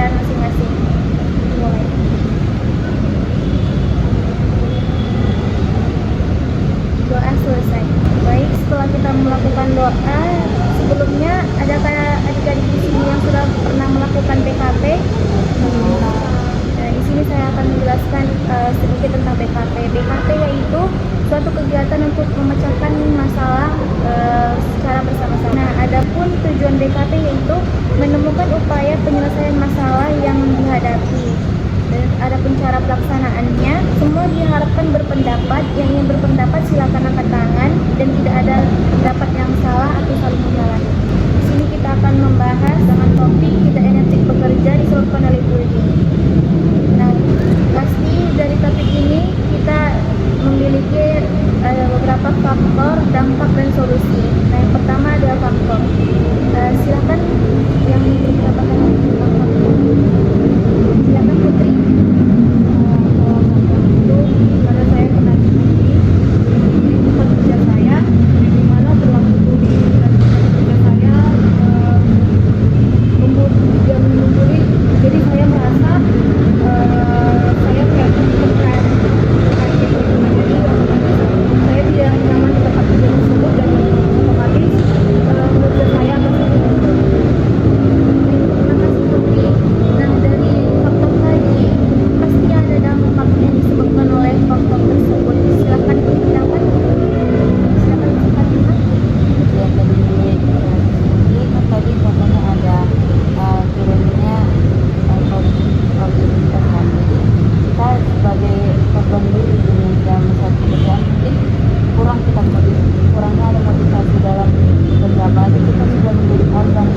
kalian masing-masing. Mulai. Doa selesai. Baik, setelah kita melakukan doa, sebelumnya adakah adik-adik di sini yang sudah pernah melakukan BKP? Nah, di sini saya akan menjelaskan sedikit tentang BKP. BKP yaitu suatu kegiatan untuk memecahkan masalah secara bersama-sama. Nah, adapun tujuan BKP yaitu menemukan upaya penyelesaian masalah yang dihadapi. Dan adapun cara pelaksanaannya, semua diharapkan berpendapat. Yang ingin berpendapat silakan angkat tangan dan tidak ada pendapat yang salah atau saling menyalahkan. Di sini kita akan membahas dengan topik tidak enetik bekerja disebabkan oleh bullying. Nah, pasti dari topik ini kita memiliki beberapa faktor, dampak dan solusi. Nah, yang pertama adalah faktor. Silakan yang ingin mendapatkan tentang faktor. Silakan Putri. Itu karena saya pernah di tempat kerja saya, di mana berlaku bullying dan tempat kerja saya yang membuli. Jadi saya merasa saya kayak tertekan. Jadi saya tidak nyaman di tempat kerja tersebut dan otomatis kerja saya akan terganggu. Terima kasih Putri. Nah, dari faktor tadi pasti ada dampak yang disebabkan oleh faktor tersebut. Silakan berpendapat. Silakan Fatimah. Ya, tadi kan tadi contohnya ada turunnya produktivitas kan. Jadi kita sebagai korban diri di dalam satu pekerjaan mungkin kurangnya ada motivasi dalam bekerja, apalagi kita sudah menjadi korban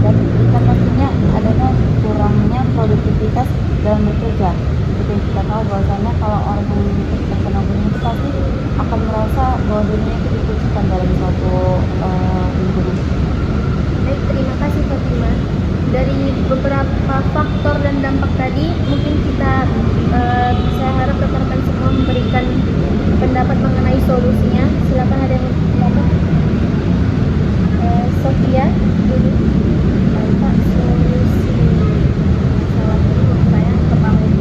dan kita pastinya adanya kurangnya produktivitas dalam bekerja. Seperti yang kita tahu bahwasanya kalau orang yang terkena bullying itu pasti akan merasa bahwa dirinya itu dikucilkan dalam suatu lingkungan. Baik, terima kasih Fatimah. Dari beberapa faktor dan dampak tadi, mungkin kita saya harap rekan-rekan semua memberikan pendapat mengenai solusinya. Silakan ada yang pendapat. Sofia dulu. Apa solusi masalah ini menurut saya kebangun.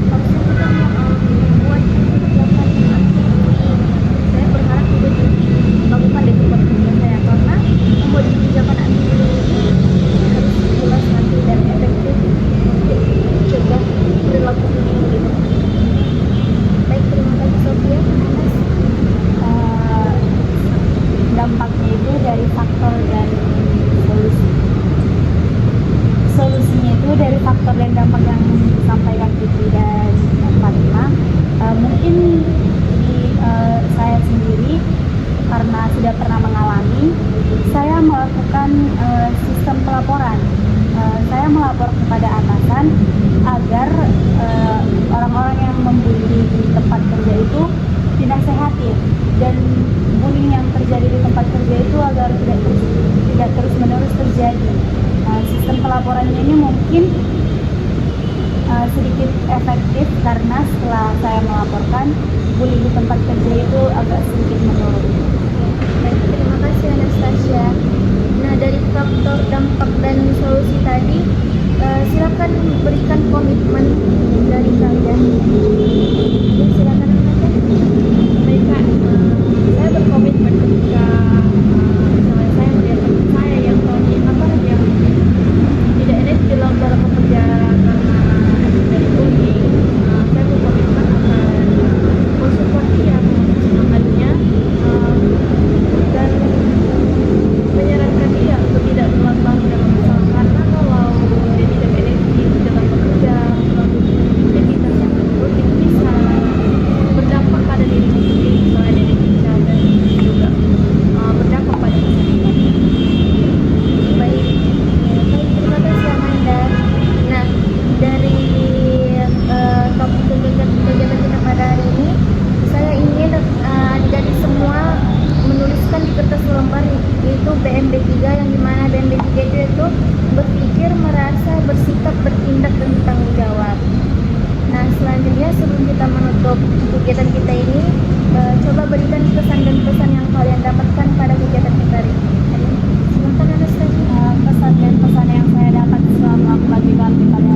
Harusnya kita membuat kebijakan aktivitas. Saya berharap juga dilakukan di tempat kerja saya karena membuat kebijakan aktivitas ini harus jelas nanti dan efektif untuk mencegah perilaku bullying gitu. Baik, terima kasih Sofia. Anas. Dampaknya itu dari faktor dan solusi. Solusinya itu dari faktor dan dampak yang disampaikan Fitri dan Fatimah. Mungkin di saya sendiri karena sudah pernah mengalami, saya melakukan sistem pelaporan. Saya melapor kepada atasan agar orang-orang yang membuli di tempat kerja itu dinasehatin dan bullying yang terjadi di tempat kerja itu agar tidak terus-menerus terjadi. Sistem pelaporannya ini mungkin sedikit efektif karena setelah saya melaporkan, bullying di tempat kerja itu agak sedikit menurun. Baik, terima kasih Anastasia. Nah, dari faktor, dampak dan solusi tadi, silakan berikan komitmen dari kalian. Ya, silakan Anastasia. Baik Kak, saya berkomitmen ketika misalnya saya melihat teman saya yang yang tidak enak dalam pekerjaan karena dari bullying, saya berkomitmen akan mensupport dia, semangatnya dan menyarankan dia untuk tidak melakukan dalam masalah karena kalau dia tidak energi dalam bekerja, melakukan aktivitas yang produktif bisa berdampak pada diri sendiri, misalnya dia dipecat dan juga berdampak pada masa depan. Baik, terima kasih Amanda. Nah, dari topik kegiatan kita pada hari ini, saya ingin adik-adik semua menuliskan di kertas lembar yaitu BMB3, yang dimana BMB3 itu berpikir, merasa, bersikap, bertindak, dan bertanggung jawab. Nah, selanjutnya sebelum kita menutup kegiatan kita ini, coba berikan pesan dan pesan yang kalian dapatkan pada kegiatan kita hari ini. Silakan Anastasia. Pesan dan pesan yang saya dapat selama melakukan BKP pada